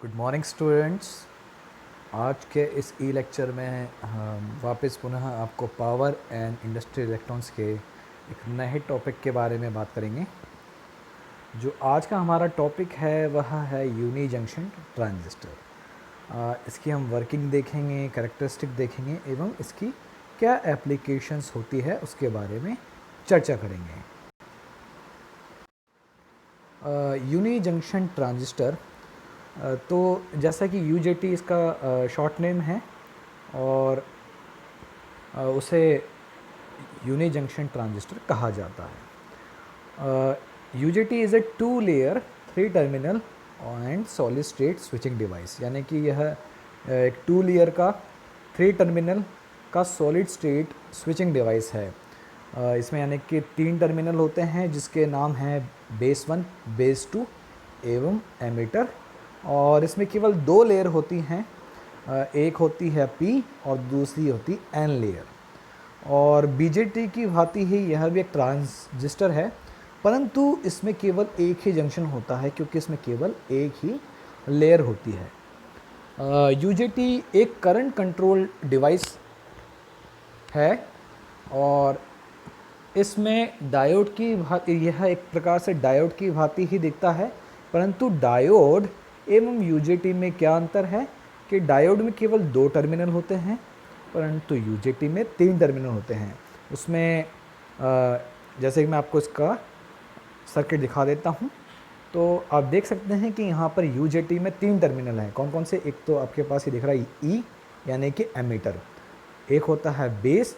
Good morning students. आज के इस ई लेक्चर में हम वापस पुनः आपको पावर एंड इंडस्ट्रियल इलेक्ट्रॉनिक्स के एक नए टॉपिक के बारे में बात करेंगे। जो आज का हमारा टॉपिक है वह है यूनी जंक्शन ट्रांजिस्टर। इसकी हम वर्किंग देखेंगे, कैरेक्टरिस्टिक देखेंगे एवं इसकी क्या एप्लीकेशंस होती है उसके बारे में चर्चा करेंगे। यूनी जंक्शन ट्रांजिस्टर, तो जैसा कि यूजेटी इसका शॉर्ट नेम है और उसे यूनी जंक्शन ट्रांजिस्टर कहा जाता है। UJT is a 2 layer 3 terminal and solid state switching device, यानी कि यह एक 2 लेयर का 3 टर्मिनल का सॉलिड स्टेट स्विचिंग डिवाइस है। इसमें यानी कि 3 टर्मिनल होते हैं जिसके नाम हैं बेस 1, बेस 2 एवं एमीटर, और इसमें केवल 2 लेयर होती हैं। एक होती है P और दूसरी होती N लेयर। और बीजेटी की भांति ही यह भी एक ट्रांजिस्टर है, परंतु इसमें केवल एक ही जंक्शन होता है क्योंकि इसमें केवल एक ही लेयर होती है। यूजेटी एक करंट कंट्रोल डिवाइस है और इसमें डायोड की भांति, यह एक प्रकार से डायोड की भांति ही दिखता है, परंतु डायोड एवं यूजेटी में क्या अंतर है कि डायोड में केवल 2 टर्मिनल होते हैं परंतु यूजेटी में 3 टर्मिनल होते हैं। उसमें जैसे कि मैं आपको इसका सर्किट दिखा देता हूं, तो आप देख सकते हैं कि यहाँ पर यूजेटी में 3 टर्मिनल हैं। कौन कौन से? एक तो आपके पास ये दिख रहा है ई यानी कि एमीटर, एक होता है बेस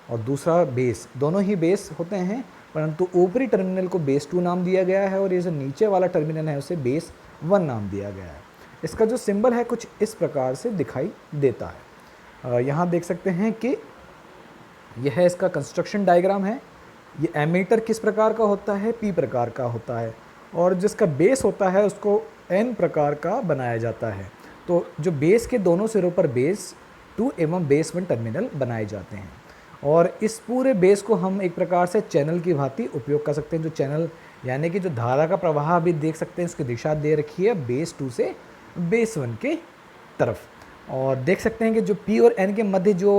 और दूसरा बेस। दोनों ही बेस होते हैं परंतु ऊपरी टर्मिनल को बेस 2 नाम दिया गया है और ये जो नीचे वाला टर्मिनल है उसे बेस 1 नाम दिया गया है। इसका जो सिंबल है कुछ इस प्रकार से दिखाई देता है। यहाँ देख सकते हैं कि यह इसका कंस्ट्रक्शन डायग्राम है। ये एमीटर किस प्रकार का होता है? पी प्रकार का होता है, और जिसका बेस होता है उसको एन प्रकार का बनाया जाता है। तो जो बेस के दोनों सिरों पर बेस 2 एवं बेस 1 टर्मिनल बनाए जाते हैं, और इस पूरे बेस को हम एक प्रकार से चैनल की भांति उपयोग कर सकते हैं। जो चैनल यानी कि जो धारा का प्रवाह अभी देख सकते हैं उसकी दिशा दे रखी है बेस 2 से बेस 1 के तरफ, और देख सकते हैं कि जो P और N के मध्य जो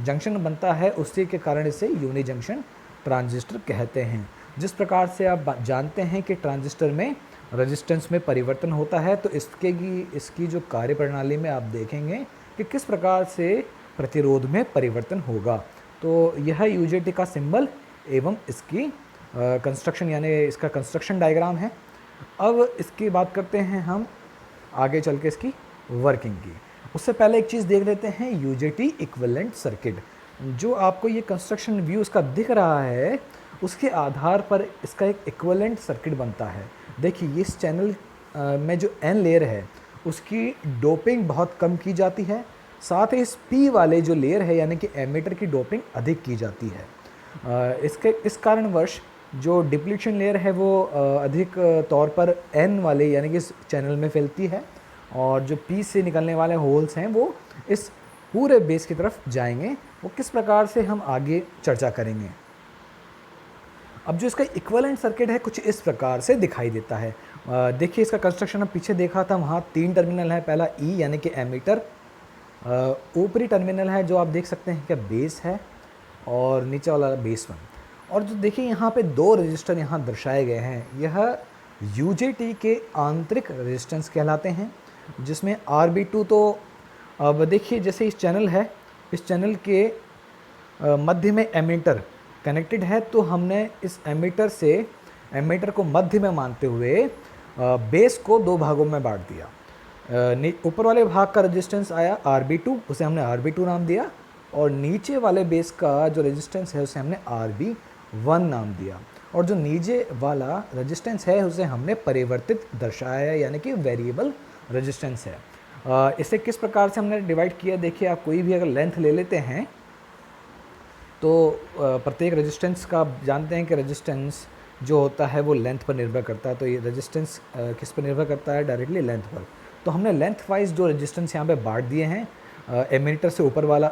जंक्शन बनता है उसी के कारण इसे यूनी जंक्शन ट्रांजिस्टर कहते हैं। जिस प्रकार से आप जानते हैं कि ट्रांजिस्टर में रेजिस्टेंस में परिवर्तन होता है, तो इसकी जो कार्यप्रणाली में आप देखेंगे कि किस प्रकार से प्रतिरोध में परिवर्तन होगा। तो यह यूजेटी का सिंबल एवं इसकी कंस्ट्रक्शन यानी इसका कंस्ट्रक्शन डायग्राम है। अब इसकी बात करते हैं हम आगे चल के इसकी वर्किंग की। उससे पहले एक चीज़ देख लेते हैं, यूजेटी इक्विवेलेंट सर्किट। जो आपको ये कंस्ट्रक्शन व्यू इसका दिख रहा है उसके आधार पर इसका एक इक्विवेलेंट सर्किट बनता है। देखिए इस चैनल में जो एन लेयर है उसकी डोपिंग बहुत कम की जाती है, साथ ही इस पी वाले जो लेयर है यानी कि एमीटर की डोपिंग अधिक की जाती है। इस कारणवश जो डिप्लीशन लेयर है वो अधिक तौर पर एन वाले यानी कि इस चैनल में फैलती है, और जो पी से निकलने वाले होल्स हैं वो इस पूरे बेस की तरफ जाएंगे। वो किस प्रकार से हम आगे चर्चा करेंगे। अब जो इसका इक्विवेलेंट सर्किट है कुछ इस प्रकार से दिखाई देता है। देखिए इसका कंस्ट्रक्शन अब पीछे देखा था, वहाँ 3 टर्मिनल है। पहला ई यानी कि एमीटर, ऊपरी टर्मिनल है जो आप देख सकते हैं कि बेस है, और नीचे वाला बेस 1। और जो देखिए यहाँ पे 2 रजिस्टर यहाँ दर्शाए गए हैं, यह यूजेटी के आंतरिक रेजिस्टेंस कहलाते हैं, जिसमें RB2 तो अब देखिए जैसे इस चैनल है, इस चैनल के मध्य में एमीटर कनेक्टेड है, तो हमने इस एमीटर को मध्य में मानते हुए बेस को 2 भागों में बांट दिया। ऊपर वाले भाग का रेजिस्टेंस आया RB2, उसे हमने RB2 नाम दिया, और नीचे वाले बेस का जो रेजिस्टेंस है उसे हमने RB1 नाम दिया, और जो नीचे वाला रेजिस्टेंस है उसे हमने परिवर्तित दर्शाया यानी कि वेरिएबल रेजिस्टेंस है। इसे किस प्रकार से हमने डिवाइड किया? देखिए आप कोई भी अगर लेंथ ले लेते हैं तो प्रत्येक रेजिस्टेंस का आप जानते हैं कि रेजिस्टेंस जो होता है वो लेंथ पर निर्भर करता है। तो ये रेजिस्टेंस किस पर निर्भर करता है? डायरेक्टली लेंथ पर। तो हमने लेंथ वाइज जो रेजिस्टेंस यहाँ पे बांट दिए हैं, एमीटर से ऊपर वाला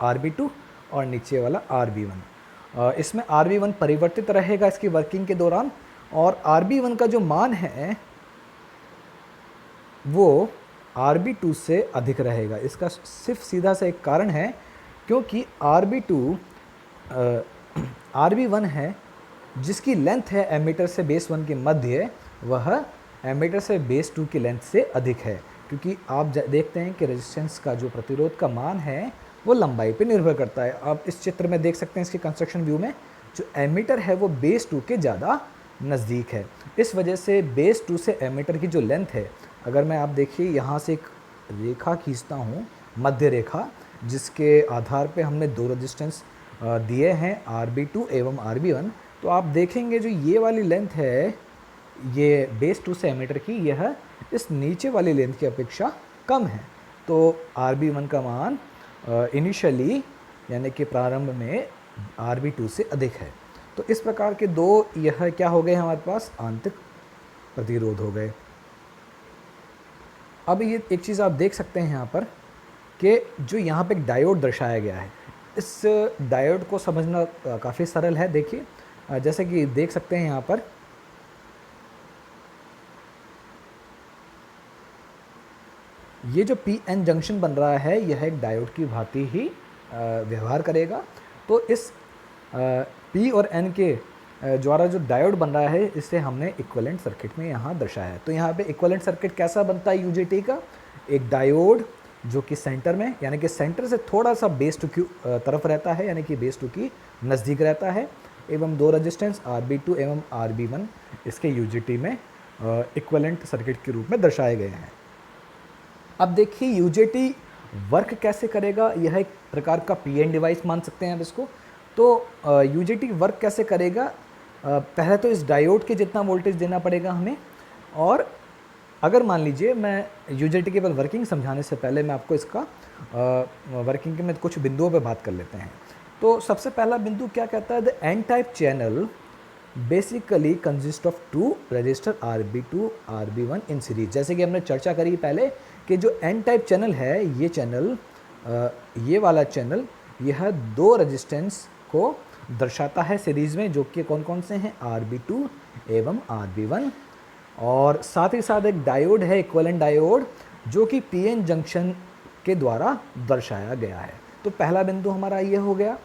RB2 और नीचे वाला RB1। इसमें RB1 परिवर्तित रहेगा इसकी वर्किंग के दौरान, और RB1 का जो मान है वो RB2 से अधिक रहेगा। इसका सिर्फ सीधा सा एक कारण है, क्योंकि RB2 RB1 है जिसकी लेंथ है एमीटर से बेस 1 के मध्य, वह एमीटर से बेस 2 की लेंथ से अधिक है। क्योंकि आप देखते हैं कि रेजिस्टेंस का जो प्रतिरोध का मान है वो लंबाई पे निर्भर करता है। आप इस चित्र में देख सकते हैं, इसके कंस्ट्रक्शन व्यू में जो एमीटर है वो बेस 2 के ज़्यादा नज़दीक है। इस वजह से बेस 2 से एमीटर की जो लेंथ है, अगर मैं आप देखिए यहाँ से एक रेखा खींचता हूँ, मध्य रेखा, जिसके आधार पे हमने दो रेजिस्टेंस दिए हैं RB2 एवं RB1, तो आप देखेंगे जो ये वाली लेंथ है, ये बेस 2 से एमीटर की, यह इस नीचे वाली लेंथ की अपेक्षा कम है। तो RB1 का मान इनिशियली यानी कि प्रारंभ में RB2 से अधिक है। तो इस प्रकार के दो यह क्या हो गए हमारे पास आंतरिक प्रतिरोध हो गए। अब ये एक चीज़ आप देख सकते हैं यहाँ पर कि जो यहाँ पे एक डायोड दर्शाया गया है, इस डायोड को समझना काफ़ी सरल है। देखिए जैसे कि देख सकते हैं यहाँ पर ये जो PN जंक्शन बन रहा है, यह एक डायोड की भांति ही व्यवहार करेगा। तो इस P और N के द्वारा जो डायोड बन रहा है, इसे हमने इक्विवेलेंट सर्किट में यहाँ दर्शाया है। तो यहाँ पे इक्विवेलेंट सर्किट कैसा बनता है UJT का? एक डायोड जो कि सेंटर में, यानी कि सेंटर से थोड़ा सा बेस 2 की तरफ रहता है, यानी कि बेस 2 की नज़दीक रहता है, एवं दो रेजिस्टेंस RB2 एवं RB1 इसके UJT में इक्विवेलेंट सर्किट के रूप में दर्शाए गए हैं। अब देखिए UJT वर्क कैसे करेगा, यह एक प्रकार का PN डिवाइस मान सकते हैं आप इसको। तो UJT वर्क कैसे करेगा, पहले तो इस डायोड के जितना वोल्टेज देना पड़ेगा हमें, और अगर मान लीजिए मैं UJT के केवल वर्किंग समझाने से पहले मैं आपको इसका वर्किंग के में कुछ बिंदुओं पे बात कर लेते हैं। तो सबसे पहला बिंदु क्या कहता है, the N type channel basically consist of two register RB2 RB1 in series. जैसे कि हमने चर्चा करी पहले कि जो एन टाइप चैनल है, ये चैनल ये वाला चैनल यह दो रेजिस्टेंस को दर्शाता है सीरीज़ में, जो कि कौन कौन से हैं, RB2 एवं RB1, और साथ ही साथ एक डायोड है, इक्विवेलेंट डायोड, जो कि PN जंक्शन के द्वारा दर्शाया गया है। तो पहला बिंदु हमारा ये हो गया।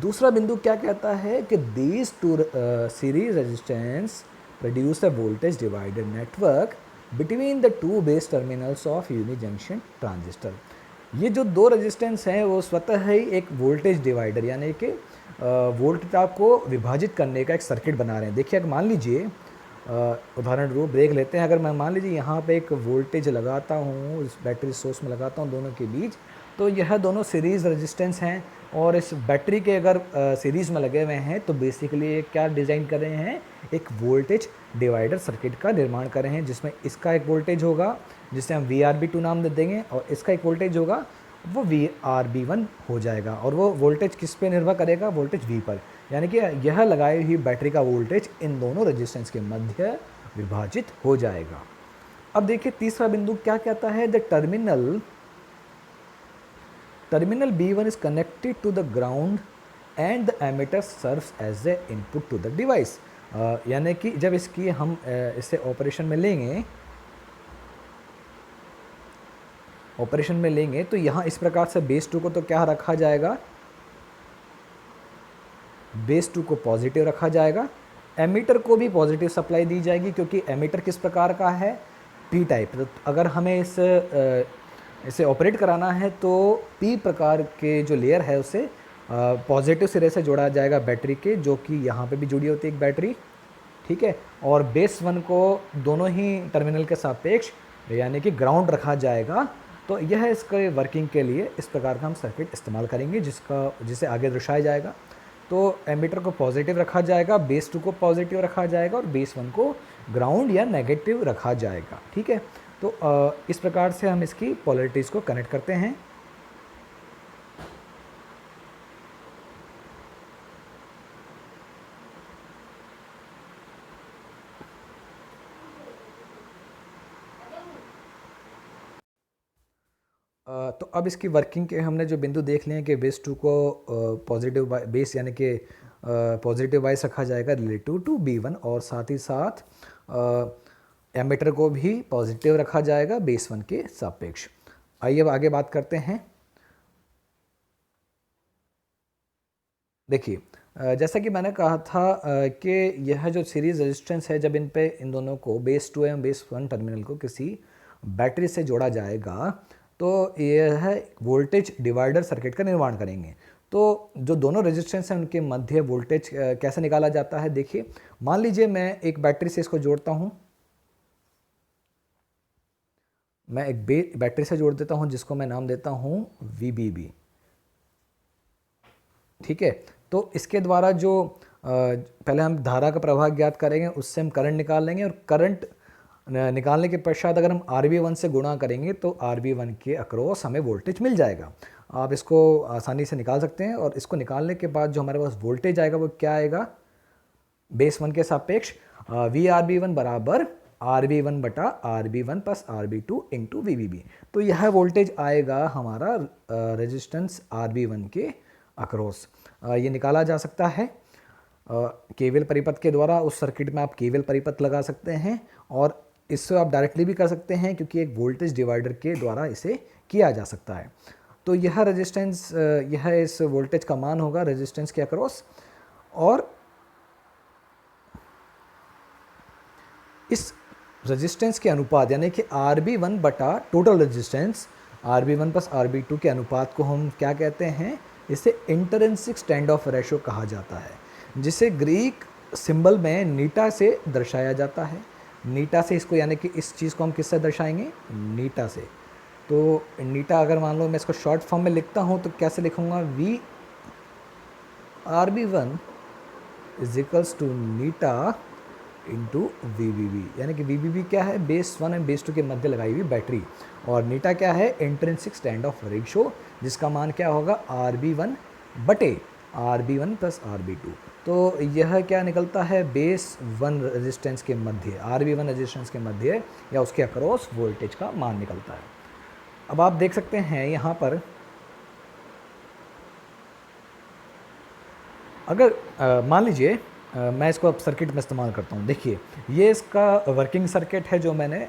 दूसरा बिंदु क्या कहता है कि these two series resistance produce a voltage divider network between the two base terminals of unijunction transistor. ये जो दो रेजिस्टेंस हैं वो स्वतः ही एक वोल्टेज डिवाइडर यानी कि वोल्टेज को विभाजित करने का एक सर्किट बना रहे हैं। देखिए अगर मान लीजिए उदाहरण रूप देख लेते हैं, अगर मैं मान लीजिए यहाँ पे एक वोल्टेज लगाता हूँ, इस बैटरी सोर्स में लगाता हूँ दोनों के बीच, तो यह दोनों सीरीज़ रेजिस्टेंस हैं, और इस बैटरी के अगर सीरीज़ में लगे हुए हैं तो बेसिकली क्या डिज़ाइन कर रहे हैं, एक वोल्टेज डिवाइडर सर्किट का निर्माण कर रहे हैं, जिसमें इसका एक वोल्टेज होगा जिसे हम VRB2 नाम दे देंगे, और इसका एक वोल्टेज होगा वो VRB1 हो जाएगा। और वो वोल्टेज किस पे निर्भर करेगा, वोल्टेज V पर, यानी कि यह लगाई हुई बैटरी का वोल्टेज इन दोनों रेजिस्टेंस के मध्य विभाजित हो जाएगा। अब देखिए तीसरा बिंदु क्या कहता है, the terminal B1 is connected to the ground and the emitter serves as a input to the device। यानी कि जब इसकी हम इसे ऑपरेशन में लेंगे तो यहाँ इस प्रकार से बेस 2 को तो क्या रखा जाएगा, बेस 2 को पॉजिटिव रखा जाएगा, एमीटर को भी पॉजिटिव सप्लाई दी जाएगी, क्योंकि एमीटर किस प्रकार का है, P टाइप। तो अगर हमें इसे ऑपरेट कराना है तो P प्रकार के जो लेयर है उसे पॉजिटिव सिरे से जोड़ा जाएगा बैटरी के, जो कि यहाँ पे भी जुड़ी होती है एक बैटरी, ठीक है, और बेस 1 को दोनों ही टर्मिनल के सापेक्ष यानी कि ग्राउंड रखा जाएगा। तो यह इसके वर्किंग के लिए इस प्रकार का हम सर्किट इस्तेमाल करेंगे, जिसे आगे दर्शाया जाएगा। तो एमीटर को पॉजिटिव रखा जाएगा, बेस 2 को पॉजिटिव रखा जाएगा, और बेस 1 को ग्राउंड या नेगेटिव रखा जाएगा, ठीक है। तो इस प्रकार से हम इसकी पोलैरिटीज़ को कनेक्ट करते हैं। तो अब इसकी वर्किंग के हमने जो बिंदु देख लिए हैं कि बेस 2 को पॉजिटिव बेस यानी कि पॉजिटिव वाइस रखा जाएगा रिलेटिव टू B1, और साथ ही साथ एमीटर को भी पॉजिटिव रखा जाएगा बेस 1 के सापेक्ष। आइए अब आगे बात करते हैं। देखिए जैसा कि मैंने कहा था कि यह जो सीरीज रेजिस्टेंस है, जब इन दोनों को बेस 2 एवं बेस 1 टर्मिनल को किसी बैटरी से जोड़ा जाएगा तो यह वोल्टेज डिवाइडर सर्किट का निर्माण करेंगे। तो जो दोनों रेजिस्टेंस हैं उनके मध्य वोल्टेज कैसे निकाला जाता है, देखिए मान लीजिए मैं एक बैटरी से इसको जोड़ता हूं, मैं एक बैटरी से जोड़ देता हूं जिसको मैं नाम देता हूं VBB। ठीक है, तो इसके द्वारा जो पहले हम धारा का प्रवाह ज्ञात करेंगे, उससे हम करंट निकाल लेंगे, और करंट निकालने के पश्चात अगर हम RB1 से गुणा करेंगे तो RB1 के अक्रॉस हमें वोल्टेज मिल जाएगा। आप इसको आसानी से निकाल सकते हैं, और इसको निकालने के बाद जो हमारे पास वोल्टेज आएगा वो क्या आएगा, बेस 1 के सापेक्ष VRB1 बराबर RB1 बटा RB1 plus RB2 into VBB। तो यह वोल्टेज आएगा हमारा रेजिस्टेंस RB1 के अक्रॉस। ये निकाला जा सकता है केवीएल परिपथ के द्वारा। उस सर्किट में आप केवीएल परिपथ लगा सकते हैं, और इससे आप डायरेक्टली भी कर सकते हैं क्योंकि एक वोल्टेज डिवाइडर के द्वारा इसे किया जा सकता है। तो यह रेजिस्टेंस, यह इस वोल्टेज का मान होगा रेजिस्टेंस के अक्रॉस, और इस रेजिस्टेंस के अनुपात यानी कि RB1 बटा total resistance RB1 plus RB2 के अनुपात को हम क्या कहते हैं, इसे इंटरिंसिक स्टैंड ऑफ रेशो कहा जाता है, जिसे ग्रीक सिंबल में नीटा से दर्शाया जाता है। नीटा से इसको, यानी कि इस चीज़ को हम किससे दर्शाएंगे, नीटा से। तो नीटा अगर मान लो मैं इसको शॉर्ट फॉर्म में लिखता हूँ तो कैसे लिखूँगा, VRB1 is equals to eta into VBB, यानी कि VBB क्या है, बेस 1 एंड बेस 2 के मध्य लगाई हुई बैटरी, और नीटा क्या है, इंट्रिंसिक स्टैंड ऑफ रेशो, जिसका मान क्या होगा RB1 बटे RB1 प्लस RB2। तो यह क्या निकलता है, बेस 1 रेजिस्टेंस के मध्य, RB1 रेजिस्टेंस के मध्य या उसके अक्रॉस वोल्टेज का मान निकलता है। अब आप देख सकते हैं यहाँ पर, अगर मान लीजिए मैं इसको अब सर्किट में इस्तेमाल करता हूँ। देखिए ये इसका वर्किंग सर्किट है जो मैंने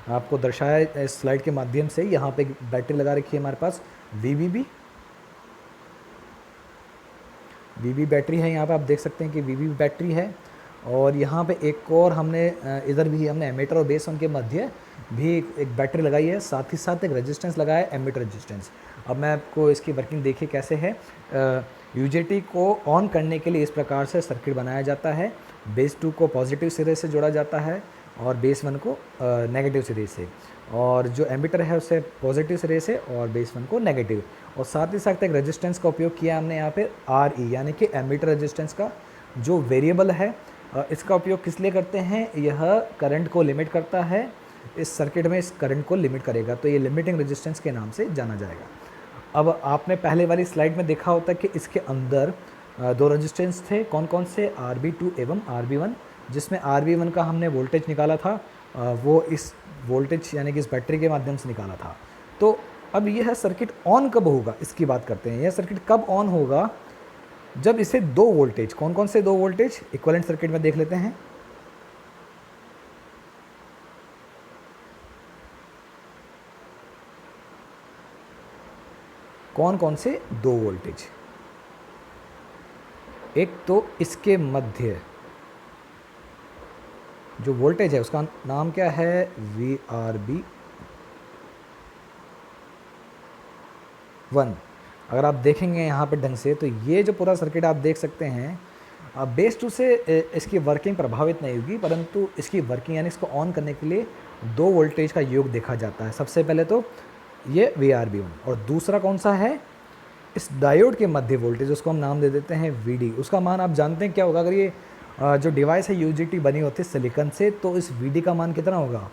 आपको दर्शाया इस स्लाइड के माध्यम से। यहाँ पे बैटरी लगा रखी है हमारे पास VBB बैटरी है, यहाँ पे आप देख सकते हैं कि VBB बैटरी है, और यहाँ पे एक और हमने इधर भी हमने एमीटर और बेस 1 के मध्य भी एक बैटरी लगाई है, साथ ही साथ एक रेजिस्टेंस लगाया है, एमीटर रेजिस्टेंस। अब मैं आपको इसकी वर्किंग देखिए कैसे है। UJT को ऑन करने के लिए इस प्रकार से सर्किट बनाया जाता है। बेस 2 को पॉजिटिव सिरे से जोड़ा जाता है और बेस 1 को नेगेटिव सिरे से, और जो एमीटर है उसे पॉजिटिव सिरे से और बेस 1 को नेगेटिव, और साथ ही साथ एक रेजिस्टेंस का उपयोग किया हमने यहाँ पे RE, यानी कि एमीटर रेजिस्टेंस का जो वेरिएबल है। इसका उपयोग किस लिए करते हैं, यह करंट को लिमिट करता है, इस सर्किट में इस करंट को लिमिट करेगा, तो ये लिमिटिंग रेजिस्टेंस के नाम से जाना जाएगा। अब आपने पहले वाली स्लाइड में देखा होता कि इसके अंदर दो रेजिस्टेंस थे, कौन कौन से, RB2 एवं RB1, जिसमें RB1 का हमने वोल्टेज निकाला था, वो इस वोल्टेज यानी कि इस बैटरी के माध्यम से निकाला था। तो अब यह सर्किट ऑन कब होगा, इसकी बात करते हैं। यह सर्किट कब ऑन होगा, जब इसे दो वोल्टेज, कौन कौन से दो वोल्टेज इक्विवेलेंट सर्किट में देख लेते हैं। कौन कौन से दो वोल्टेज, एक तो इसके मध्य जो वोल्टेज है उसका नाम क्या है, VRB1। अगर आप देखेंगे यहाँ पे ढंग से तो ये जो पूरा सर्किट आप देख सकते हैं, बेस 2 से इसकी वर्किंग प्रभावित नहीं होगी, परंतु इसकी वर्किंग यानी इसको ऑन करने के लिए दो वोल्टेज का योग देखा जाता है। सबसे पहले तो ये VRB1, और दूसरा कौन सा है, इस डायोड के मध्य वोल्टेज, उसको हम नाम दे देते हैं VD। उसका मान आप जानते हैं क्या होगा, अगर ये जो डिवाइस है UJT बनी होती है सिलिकॉन से, तो इस VD का मान कितना होगा,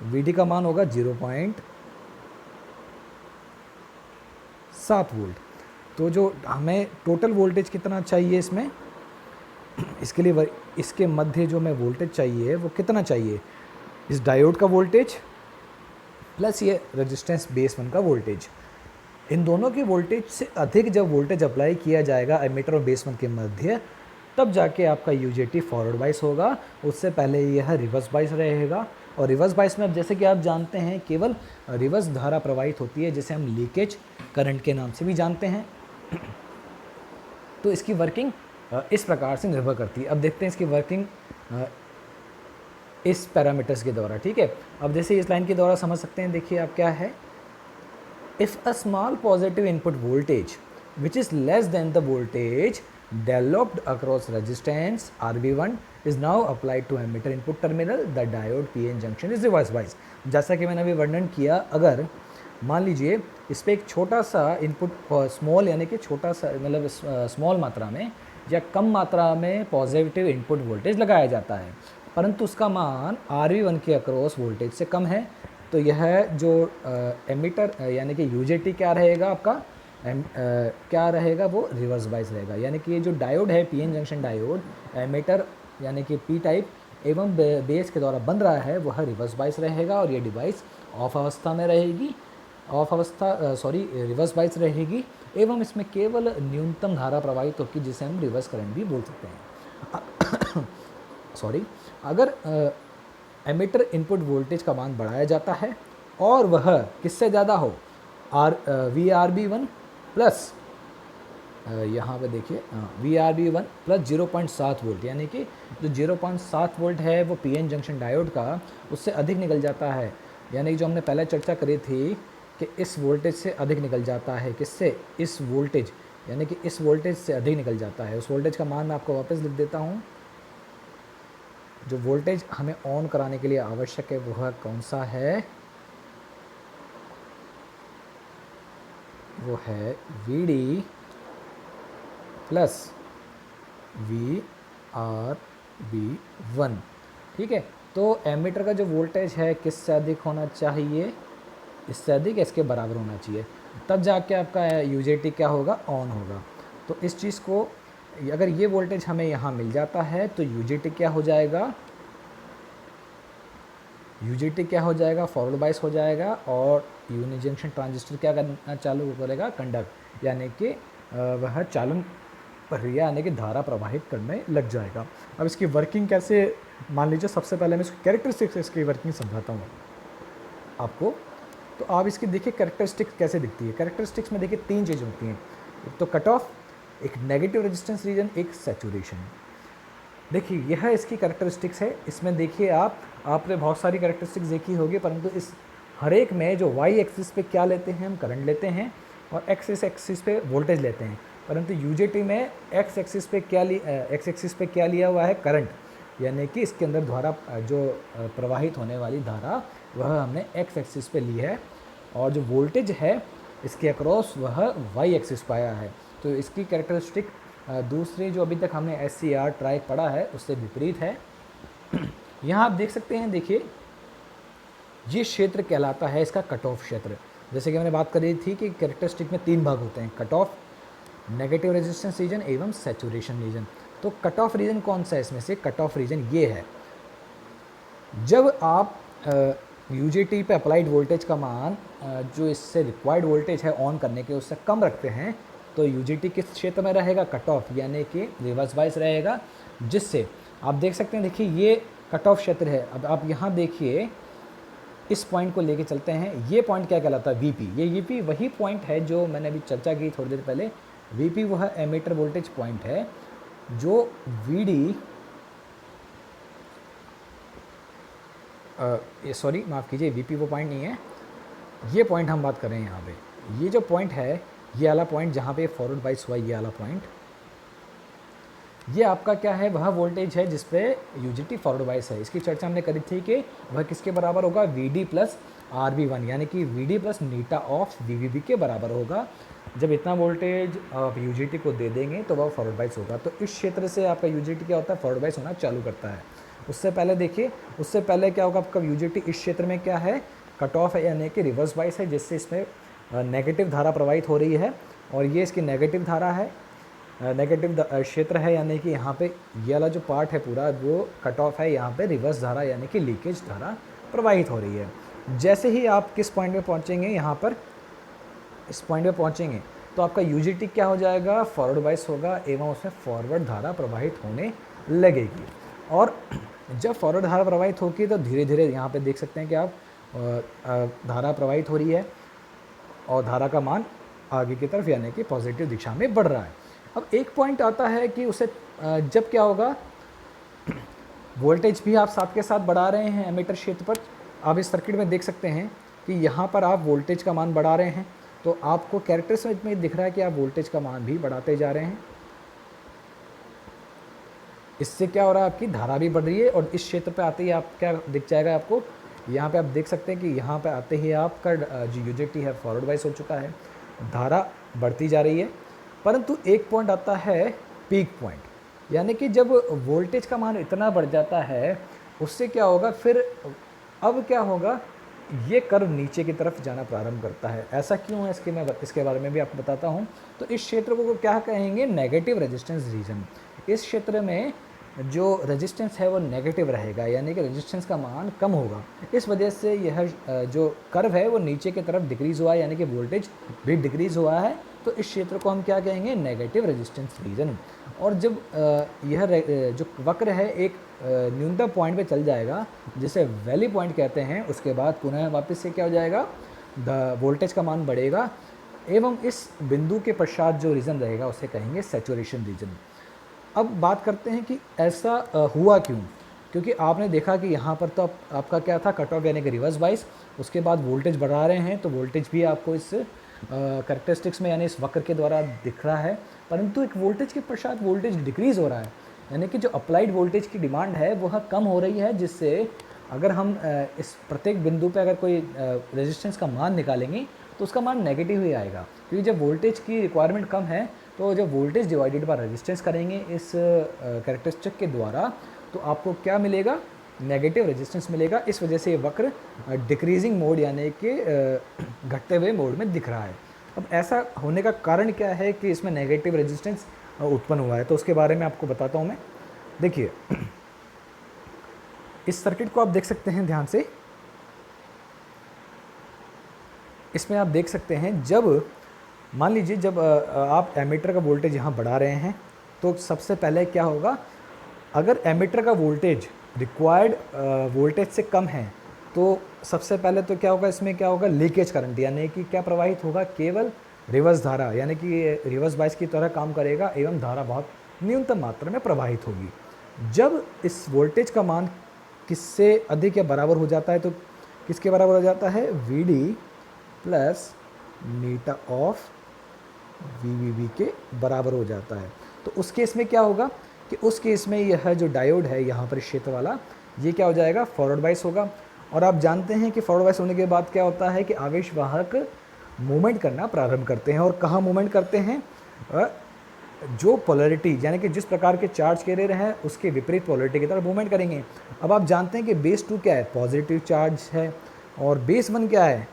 VD का मान होगा 0.7 वोल्ट। तो जो हमें टोटल वोल्टेज कितना चाहिए इसमें, इसके लिए इसके मध्य जो हमें वोल्टेज चाहिए वो कितना चाहिए, इस डायोड का वोल्टेज प्लस ये रेजिस्टेंस बेस 1 का वोल्टेज, इन दोनों के वोल्टेज से अधिक जब वोल्टेज अप्लाई किया जाएगा एमीटर और बेस 1 के मध्य, तब जाके आपका यूजेटी फॉरवर्ड बाइस होगा, उससे पहले यह रिवर्स बाइस रहेगा। और रिवर्स बाइस में अब जैसे कि आप जानते हैं केवल रिवर्स धारा प्रवाहित होती है, जिसे हम लीकेज करंट के नाम से भी जानते हैं। तो इसकी वर्किंग इस प्रकार से निर्भर करती है। अब देखते हैं इसकी वर्किंग इस पैरामीटर्स के द्वारा, ठीक है। अब जैसे इस लाइन के द्वारा समझ सकते हैं, देखिए आप क्या है, if a small positive input voltage which is less than the voltage developed across resistance RB1 is now applied to emitter input terminal, the diode PN junction is reverse bias। जैसा कि मैंने अभी वर्णन किया, अगर मान लीजिए इस पर एक छोटा सा इनपुट स्मॉल यानी कि छोटा सा मतलब स्मॉल मात्रा में या कम मात्रा में पॉजिटिव इनपुट वोल्टेज लगाया जाता है, परंतु उसका मान RB1 के अक्रॉस वोल्टेज से कम है, तो यह जो एमिटर यानी कि यूजेटी क्या रहेगा आपका क्या रहेगा, वो रिवर्स बाइस रहेगा। यानी कि ये जो डायोड है पीएन जंक्शन डायोड एमिटर यानी कि पी टाइप एवं बेस के द्वारा बन रहा है, वह रिवर्स बाइस रहेगा और ये डिवाइस ऑफ अवस्था में रहेगी, रिवर्स बाइस रहेगी एवं इसमें केवल न्यूनतम धारा प्रवाहित होगी, जिसे हम रिवर्स करंट भी बोल सकते हैं। अगर एमिटर इनपुट वोल्टेज का मान बढ़ाया जाता है और वह किससे ज़्यादा हो, VRB1 प्लस यहाँ पे देखिए VRB1 प्लस 0.7 वोल्ट, यानी कि जो 0.7 वोल्ट है वो पीएन जंक्शन डायोड का उससे अधिक निकल जाता है। यानी कि जो हमने पहले चर्चा करी थी कि इस वोल्टेज से अधिक निकल जाता है, किससे, इस वोल्टेज यानी कि इस वोल्टेज से अधिक निकल जाता है। उस वोल्टेज का मान मैं आपको वापस लिख देता हूँ। जो वोल्टेज हमें ऑन कराने के लिए आवश्यक है वह कौन सा है, वो है VD प्लस VRB1, ठीक है। तो एमीटर का जो वोल्टेज है किससे अधिक होना चाहिए, इससे अधिक इसके बराबर होना चाहिए, तब जाके आपका यूजेटी क्या होगा, ऑन होगा। तो इस चीज़ को अगर ये वोल्टेज हमें यहाँ मिल जाता है तो यूजेटी क्या हो जाएगा, यूजेटी क्या हो जाएगा, फॉरवर्ड बाइस हो जाएगा और यूनि जंक्शन ट्रांजिस्टर क्या करना चालू करेगा, कंडक्ट यानी कि वह चालन प्रक्रिया यानी कि धारा प्रवाहित करने लग जाएगा। अब इसकी वर्किंग कैसे, मान लीजिए सबसे पहले मैं इसकी कैरेक्टरिस्टिक्स इसकी वर्किंग समझाता हूँ आपको। तो आप इसकी देखिए कैरेक्टरिस्टिक्स कैसे दिखती है। कैरेक्टरिस्टिक्स में देखिए 3 चीज़ें होती हैं, एक तो कट ऑफ, एक नेगेटिव रेजिस्टेंस रीजन, एक सैचुरेशन। देखिए यह इसकी कैरेक्टरिस्टिक्स है। इसमें देखिए आपने बहुत सारी कैरेक्टरिस्टिक्स देखी होगी, परंतु इस हर एक में जो वाई एक्सिस पे क्या लेते हैं, हम करंट लेते हैं और एक्स एक्सिस पे वोल्टेज लेते हैं, परंतु यूजेटी में एक्स एक्सिस पे क्या लिया हुआ है, करंट, यानी कि इसके अंदर धारा जो प्रवाहित होने वाली धारा वह हमने एक्स एक्सिस पे ली है और जो वोल्टेज है इसके अक्रॉस वह वाई एक्सिस पाया है। तो इसकी कैरेक्टरिस्टिक दूसरी जो अभी तक हमने SCR ट्राई पढ़ा है उससे विपरीत है। यहाँ आप देख सकते हैं, देखिए ये क्षेत्र कहलाता है इसका कट ऑफ क्षेत्र। जैसे कि मैंने बात करी थी कि कैरेक्टरिस्टिक में 3 भाग होते हैं, cut off, negative resistance region एवं सैचुरेशन रीजन। तो कट ऑफ रीजन कौन सा है इसमें से, कट ऑफ रीजन ये है, जब आप यूजेटी पे अप्लाइड वोल्टेज का मान जो इससे रिक्वायर्ड वोल्टेज है ऑन करने के उससे कम रखते हैं, तो यूजेटी किस क्षेत्र में रहेगा, कट ऑफ यानी कि रिवर्स बाइस रहेगा, जिससे आप देख सकते हैं, देखिए ये कट ऑफ क्षेत्र है। अब आप यहाँ देखिए इस पॉइंट को लेके चलते हैं, ये पॉइंट क्या कहलाता है, VP। ये VP वही पॉइंट है जो मैंने अभी चर्चा की थोड़ी देर पहले। VP वह एमीटर वोल्टेज पॉइंट है जो VD सॉरी माफ़ कीजिए, VP वो पॉइंट नहीं है, ये पॉइंट हम बात कर रहे हैं यहाँ पे। ये जो पॉइंट है, ये वाला पॉइंट जहाँ पे फॉरवर्ड बाइस हुआ, ये वाला पॉइंट, ये आपका क्या है, वह वोल्टेज है जिस पे यूजेटी फॉरवर्ड बाइस है। इसकी चर्चा हमने करी थी कि वह किसके बराबर होगा, VD प्लस RB1, यानी कि VD plus Neeta of VVB के बराबर होगा। जब इतना वोल्टेज आप यूजेटी को दे देंगे तो वह फॉरवर्ड बाइस होगा। तो इस क्षेत्र से आपका यूजेटी क्या होता है, फॉरवर्ड बाइस होना चालू करता है। उससे पहले देखिए, उससे पहले क्या होगा, आपका यूजेटी इस क्षेत्र में क्या है, कट ऑफ है यानी कि रिवर्स बाइस है, जिससे इसमें नेगेटिव धारा प्रवाहित हो रही है और ये इसकी नेगेटिव धारा है, नेगेटिव क्षेत्र है, यानी कि यहाँ पे ये वाला जो पार्ट है पूरा वो कट ऑफ है, यहाँ पे रिवर्स धारा यानी कि लीकेज धारा प्रवाहित हो रही है। जैसे ही आप किस पॉइंट में पहुँचेंगे, यहाँ पर इस पॉइंट पे पहुँचेंगे, तो आपका यूजीटी क्या हो जाएगा, फॉरवर्ड बायस होगा एवं उसमें फॉरवर्ड धारा प्रवाहित होने लगेगी। और जब फॉरवर्ड धारा प्रवाहित होगी तो धीरे धीरे यहाँ पे देख सकते हैं कि आप धारा प्रवाहित हो रही है और धारा का मान आगे की तरफ यानी कि पॉजिटिव दिशा में बढ़ रहा है। अब एक पॉइंट आता है कि उसे जब क्या होगा, वोल्टेज भी आप साथ के साथ बढ़ा रहे हैं एमीटर क्षेत्र पर। आप इस सर्किट में देख सकते हैं कि यहाँ पर आप वोल्टेज का मान बढ़ा रहे हैं, तो आपको कैरेक्टरिस्टिक में दिख रहा है कि आप वोल्टेज का मान भी बढ़ाते जा रहे हैं। इससे क्या हो रहा है, आपकी धारा भी बढ़ रही है। और इस क्षेत्र पे आते ही आप क्या दिख जाएगा आपको, यहाँ पे आप देख सकते हैं कि यहाँ पे आते ही आपका जो यूजेटी है फॉरवर्ड वाइज हो चुका है, धारा बढ़ती जा रही है। परंतु एक पॉइंट आता है पीक पॉइंट, यानी कि जब वोल्टेज का मान इतना बढ़ जाता है उससे क्या होगा, फिर अब क्या होगा, ये कर्व नीचे की तरफ जाना प्रारंभ करता है। ऐसा क्यों है इसके बारे में भी आपको बताता हूँ। तो इस क्षेत्र को क्या कहेंगे, नेगेटिव रेजिस्टेंस रीजन। इस क्षेत्र में जो रेजिस्टेंस है वो नेगेटिव रहेगा, यानी कि रेजिस्टेंस का मान कम होगा। इस वजह से यह जो कर्व है वो नीचे की तरफ डिक्रीज़ हुआ है, यानी कि वोल्टेज भी डिक्रीज़ हुआ है। तो इस क्षेत्र को हम क्या कहेंगे, नेगेटिव रेजिस्टेंस रीजन। और जब यह जो वक्र है एक न्यूनतम पॉइंट पे चल जाएगा जिसे वैली पॉइंट कहते हैं, उसके बाद पुनः वापस से क्या हो जाएगा, वोल्टेज का मान बढ़ेगा एवं इस बिंदु के पश्चात जो रीजन रहेगा उसे कहेंगे सैचुरेशन रीजन। अब बात करते हैं कि ऐसा हुआ क्यों, क्योंकि आपने देखा कि यहाँ पर तो आपका क्या था, कट ऑफ यानी कि रिवर्स बाइस, उसके बाद वोल्टेज बढ़ा रहे हैं तो वोल्टेज भी आपको इस कैरेक्टरिस्टिक्स में यानी इस वक्र के द्वारा दिख रहा है। परंतु एक वोल्टेज के पश्चात वोल्टेज डिक्रीज़ हो रहा है, यानी कि जो अप्लाइड वोल्टेज की डिमांड है वह कम हो रही है, जिससे अगर हम इस प्रत्येक बिंदु पे अगर कोई रेजिस्टेंस का मान निकालेंगे तो उसका मान नेगेटिव ही आएगा। क्योंकि जब वोल्टेज की रिक्वायरमेंट कम है तो जब वोल्टेज डिवाइडेड बाय रेजिस्टेंस करेंगे इस कैरेक्टरिस्टिक के द्वारा तो आपको क्या मिलेगा, नेगेटिव रेजिस्टेंस मिलेगा। इस वजह से ये वक्र डिक्रीजिंग मोड यानी कि घटते हुए मोड में दिख रहा है। अब ऐसा होने का कारण क्या है कि इसमें नेगेटिव रेजिस्टेंस उत्पन्न हुआ है, तो उसके बारे में आपको बताता हूँ मैं। देखिए इस सर्किट को आप देख सकते हैं ध्यान से, इसमें आप देख सकते हैं जब मान लीजिए जब आप एमीटर का वोल्टेज यहाँ बढ़ा रहे हैं तो सबसे पहले क्या होगा, अगर एमीटर का वोल्टेज रिक्वायर्ड वोल्टेज से कम है तो सबसे पहले तो क्या होगा, इसमें क्या होगा, लीकेज करंट, यानी कि क्या प्रवाहित होगा, केवल रिवर्स धारा, यानी कि रिवर्स बाइस की तरह काम करेगा एवं धारा बहुत न्यूनतम मात्रा में प्रवाहित होगी। जब इस वोल्टेज का मान किससे अधिक या बराबर हो जाता है तो किसके बराबर हो जाता है, वी प्लस मीटा ऑफ वी के बराबर हो जाता है। तो उस केस में क्या होगा कि उस केस में यह जो डायोड है यहाँ पर क्षेत्र वाला, ये क्या हो जाएगा, फॉरवर्ड बाइस होगा। और आप जानते हैं कि फॉरवर्ड बाइस होने के बाद क्या होता है कि आवेश वाहक मूवमेंट करना प्रारंभ करते हैं। और कहाँ मूवमेंट करते हैं, जो पोलैरिटी यानी कि जिस प्रकार के चार्ज कैरियर हैं उसके विपरीत पोलैरिटी की तरफ मूवमेंट करेंगे। अब आप जानते हैं कि बेस 2 क्या है, पॉजिटिव चार्ज है, और बेस 1 क्या है,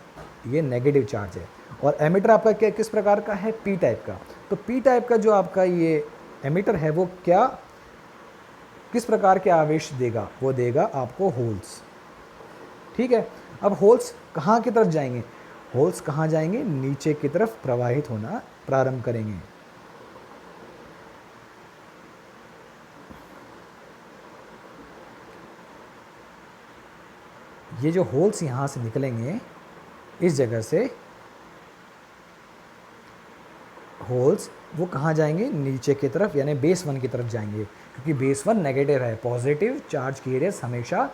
ये नेगेटिव चार्ज है। और एमीटर आपका क्या किस प्रकार का है, पी टाइप का। तो पी टाइप का जो आपका ये एमीटर है वो क्या किस प्रकार के आवेश देगा, वो देगा आपको होल्स। ठीक है, अब होल्स कहाँ की तरफ जाएंगे, होल्स कहाँ जाएंगे, नीचे की तरफ प्रवाहित होना प्रारंभ करेंगे। ये जो होल्स यहाँ से निकलेंगे इस जगह से, होल्स वो कहाँ जाएंगे, नीचे की तरफ यानी बेस 1 की तरफ जाएंगे, क्योंकि बेस 1 नेगेटिव है, पॉजिटिव चार्ज की एरिया हमेशा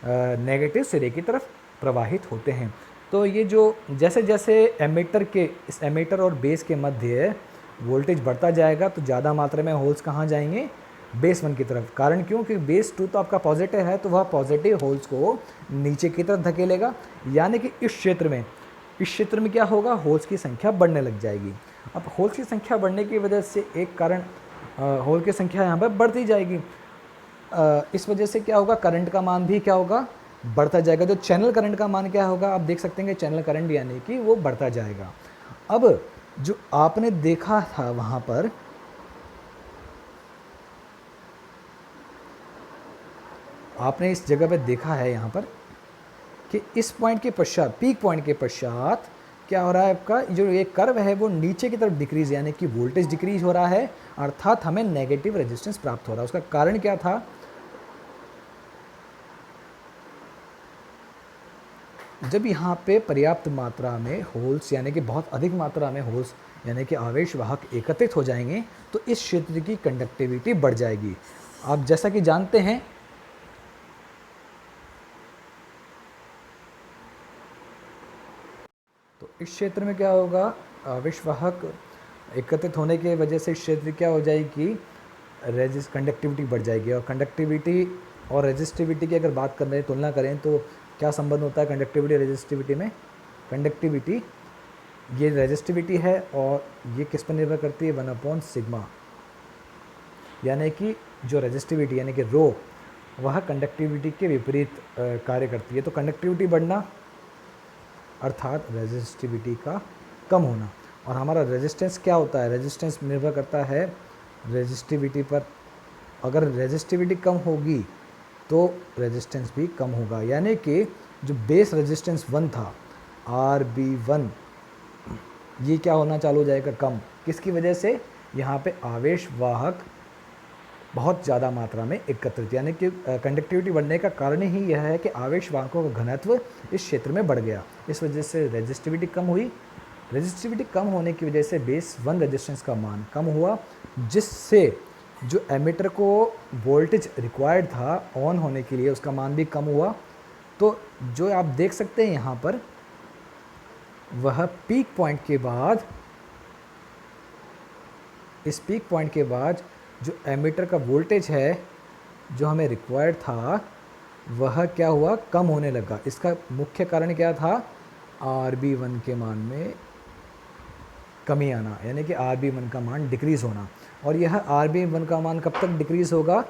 नेगेटिव सिरे की तरफ प्रवाहित होते हैं। तो ये जो जैसे जैसे एमीटर के इस एमीटर और बेस के मध्य वोल्टेज बढ़ता जाएगा तो ज़्यादा मात्रा में होल्स कहाँ जाएंगे, बेस 1 की तरफ। कारण क्यों, कि बेस 2 तो आपका पॉजिटिव है तो वह पॉजिटिव होल्स को नीचे की तरफ धकेलेगा, यानी कि इस क्षेत्र में क्या होगा, होल्स की संख्या बढ़ने लग जाएगी। अब होल्स की संख्या बढ़ने की वजह से एक कारण होल की संख्या यहाँ पर बढ़ती जाएगी। इस वजह से क्या होगा, करंट का मान भी क्या होगा, बढ़ता जाएगा। जो चैनल करंट का मान क्या होगा, आप देख सकते हैं कि चैनल करंट यानी कि वो बढ़ता जाएगा। अब जो आपने देखा था वहाँ पर आपने इस जगह पे देखा है यहाँ पर कि इस पॉइंट के पश्चात, पीक पॉइंट के पश्चात क्या हो रहा है, आपका जो ये कर्व है वो नीचे की तरफ डिक्रीज, यानी कि वोल्टेज डिक्रीज हो रहा है, अर्थात हमें नेगेटिव रेजिस्टेंस प्राप्त हो रहा है। उसका कारण क्या था, जब यहाँ पे पर्याप्त मात्रा में होल्स, यानी कि बहुत अधिक मात्रा में होल्स यानी कि आवेश वाहक एकत्रित हो जाएंगे तो इस क्षेत्र की कंडक्टिविटी बढ़ जाएगी। आप जैसा कि जानते हैं, तो इस क्षेत्र में क्या होगा, आवेश वाहक एकत्रित होने की वजह से इस क्षेत्र क्या हो जाएगी, कंडक्टिविटी बढ़ जाएगी। और कंडक्टिविटी और रेजिस्टिविटी की अगर बात कर रहे हैं, तुलना करें, तो क्या संबंध होता है कंडक्टिविटी रेजिस्टिविटी में। कंडक्टिविटी ये रेजिस्टिविटी है और ये किस पर निर्भर करती है, 1/सिग्मा, यानी कि जो रेजिस्टिविटी यानी कि रो वह कंडक्टिविटी के विपरीत कार्य करती है। तो कंडक्टिविटी बढ़ना अर्थात रेजिस्टिविटी का कम होना। और हमारा रेजिस्टेंस क्या होता है, रेजिस्टेंस निर्भर करता है रेजिस्टिविटी पर। अगर रेजिस्टिविटी कम होगी तो रेजिस्टेंस भी कम होगा, यानी कि जो बेस रेजिस्टेंस 1 था RB1, ये क्या होना चालू हो जाएगा, कम। किसकी वजह से, यहाँ पे आवेश वाहक बहुत ज़्यादा मात्रा में एकत्रित, यानी कि कंडक्टिविटी बढ़ने का कारण ही यह है कि आवेश वाहकों का घनत्व इस क्षेत्र में बढ़ गया। इस वजह से रेजिस्टिविटी कम हुई। रेजिस्टिविटी कम होने की वजह से बेस 1 रेजिस्टेंस का मान कम हुआ, जिससे जो एमिटर को वोल्टेज रिक्वायर्ड था ऑन होने के लिए उसका मान भी कम हुआ। तो जो आप देख सकते हैं यहाँ पर, वह पीक पॉइंट के बाद, इस पीक पॉइंट के बाद जो एमिटर का वोल्टेज है जो हमें रिक्वायर्ड था वह क्या हुआ, कम होने लगा। इसका मुख्य कारण क्या था, RB1 के मान में कमी आना, यानी कि RB1 का मान डिक्रीज़ होना। और यह RB1 का मान कब तक डिक्रीज़ होगा,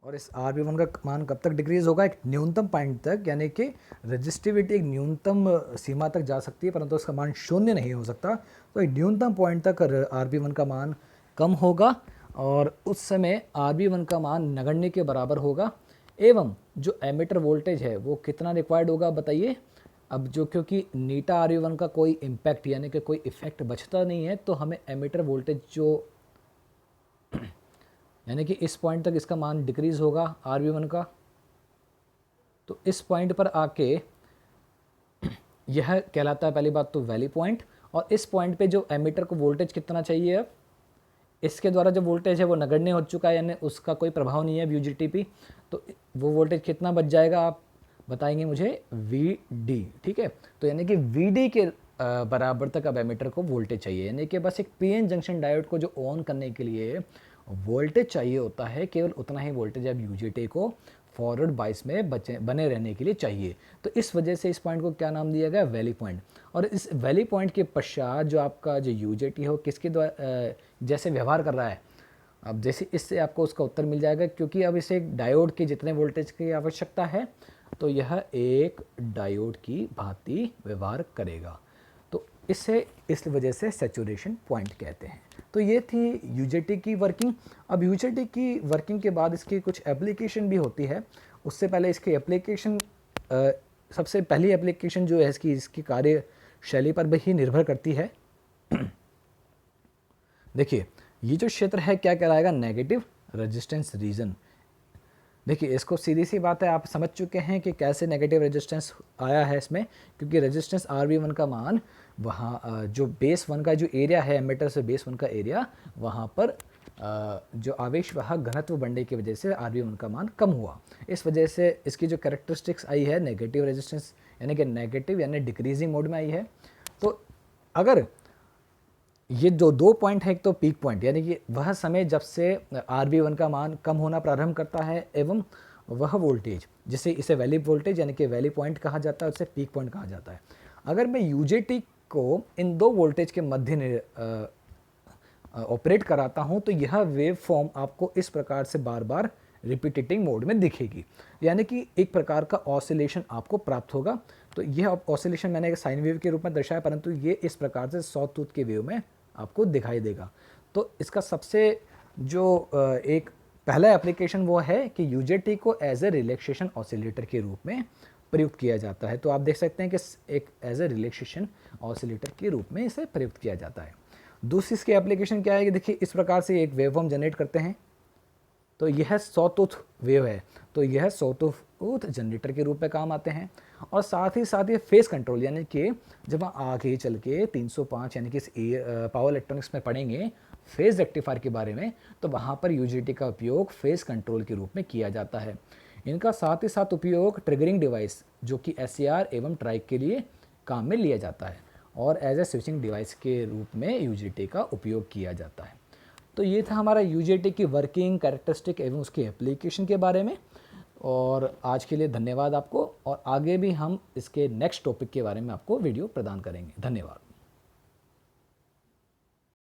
और इस RB1 का मान कब तक डिक्रीज़ होगा, एक न्यूनतम पॉइंट तक, यानी कि रेजिस्टिविटी एक न्यूनतम सीमा तक जा सकती है, परंतु उसका मान शून्य नहीं हो सकता। तो एक न्यूनतम पॉइंट तक RB1 का मान कम होगा और उस समय RB1 का मान नगण्य के बराबर होगा। एवं जो एमिटर वोल्टेज है वो कितना रिक्वायर्ड होगा, बताइए। अब जो, क्योंकि नीटा RB1 का कोई इम्पैक्ट यानी कि कोई इफेक्ट बचता नहीं है, तो हमें एमिटर वोल्टेज जो यानी कि इस पॉइंट तक इसका मान डिक्रीज़ होगा RB1 का। तो इस पॉइंट पर आके यह कहलाता है, पहली बात तो वैली पॉइंट। और इस पॉइंट पे जो एमिटर को वोल्टेज कितना चाहिए, अब इसके द्वारा जो वोल्टेज है वो नगण्य हो चुका है, यानी उसका कोई प्रभाव नहीं है UJTP। तो वो वोल्टेज कितना बच जाएगा, आप बताएंगे मुझे, VD, ठीक है। तो यानी कि VD के बराबर तक अब एमिटर को वोल्टेज चाहिए, यानी कि बस एक PN जंक्शन डायोड को जो ऑन करने के लिए वोल्टेज चाहिए होता है, केवल उतना ही वोल्टेज अब UJT को फॉरवर्ड बाइस में बने रहने के लिए चाहिए। तो इस वजह से इस पॉइंट को क्या नाम दिया गया, वैली पॉइंट। और इस वैली पॉइंट के पश्चात जो आपका जो UJT हो किसके द्वारा जैसे व्यवहार कर रहा है, अब जैसे इससे आपको उसका उत्तर मिल जाएगा, क्योंकि अब इसे एक डायोड के जितने वोल्टेज की आवश्यकता है तो यह एक डायोड की भांति व्यवहार करेगा। तो इसे इस वजह से सैचुरेशन पॉइंट कहते हैं। तो ये थी UJT की वर्किंग। अब UJT की वर्किंग के बाद इसकी कुछ एप्लीकेशन भी होती है। उससे पहले इसकी एप्लीकेशन, सबसे पहली एप्लीकेशन जो है इसकी कार्यशैली पर भी ही निर्भर करती है। देखिए, ये जो क्षेत्र है क्या कहलाएगा, नेगेटिव रेजिस्टेंस रीजन। देखिए, इसको सीधी सी बात है, आप समझ चुके हैं कि कैसे नेगेटिव रेजिस्टेंस आया है इसमें, क्योंकि रेजिस्टेंस RB1 का मान वहाँ जो बेस 1 का जो एरिया है, एमिटर से बेस 1 का एरिया, वहाँ पर जो आवेश वाहक घनत्व बढ़ने की वजह से RB1 का मान कम हुआ। इस वजह से इसकी जो कैरेक्टरिस्टिक्स आई है नेगेटिव रेजिस्टेंस, यानी कि नेगेटिव यानी डिक्रीजिंग मोड में आई है। तो अगर ये जो दो पॉइंट है, एक तो पीक पॉइंट यानी कि वह समय जब से RB1 का मान कम होना प्रारंभ करता है, एवं वह वोल्टेज जिसे इसे वैली वोल्टेज यानी कि वैली पॉइंट कहा जाता है, उसे पीक पॉइंट कहा जाता है। अगर मैं UJT को इन दो वोल्टेज के मध्य ऑपरेट कराता हूं तो यह वेव फॉर्म आपको इस प्रकार से बार बार रिपीटेटिंग मोड में दिखेगी, यानी कि एक प्रकार का ऑसिलेशन आपको प्राप्त होगा। तो यह ऑसिलेशन मैंने एक साइन वेव के रूप में दर्शाया, परंतु ये इस प्रकार से सॉ टूथ के वेव में आपको दिखाई देगा। तो इसका सबसे जो एक पहला एप्लीकेशन वो है कि यूजेटी को एज ए रिलैक्सेशन ऑसिलेटर के रूप में प्रयुक्त किया जाता है। तो आप देख सकते हैं कि एक एज ए रिलैक्सेशन ऑसिलेटर के रूप में इसे प्रयुक्त किया जाता है। दूसरी इसकी एप्लीकेशन क्या है कि देखिए इस प्रकार से एक वेवफॉर्म जनरेट करते हैं, तो यह सॉटूथ वेव है, तो यह सॉटूथ जनरेटर के रूप में काम आते हैं। और साथ ही ये फेस कंट्रोल, यानी कि जब हम आगे चल के 305 यानी कि पावर इलेक्ट्रॉनिक्स में पढ़ेंगे फेज रेक्टिफायर के बारे में, तो वहाँ पर यूजेटी का उपयोग फेस कंट्रोल के रूप में किया जाता है। इनका साथ ही साथ उपयोग ट्रिगरिंग डिवाइस जो कि एसएआर एवं ट्राइक के लिए काम में लिया जाता है, और एज ए स्विचिंग डिवाइस के रूप में यूजेटी का उपयोग किया जाता है। तो ये था हमारा यूजेटी की वर्किंग कैरेक्टरिस्टिक एवं उसकी एप्लीकेशन के बारे में। और आज के लिए धन्यवाद आपको, और आगे भी हम इसके नेक्स्ट टॉपिक के बारे में आपको वीडियो प्रदान करेंगे। धन्यवाद।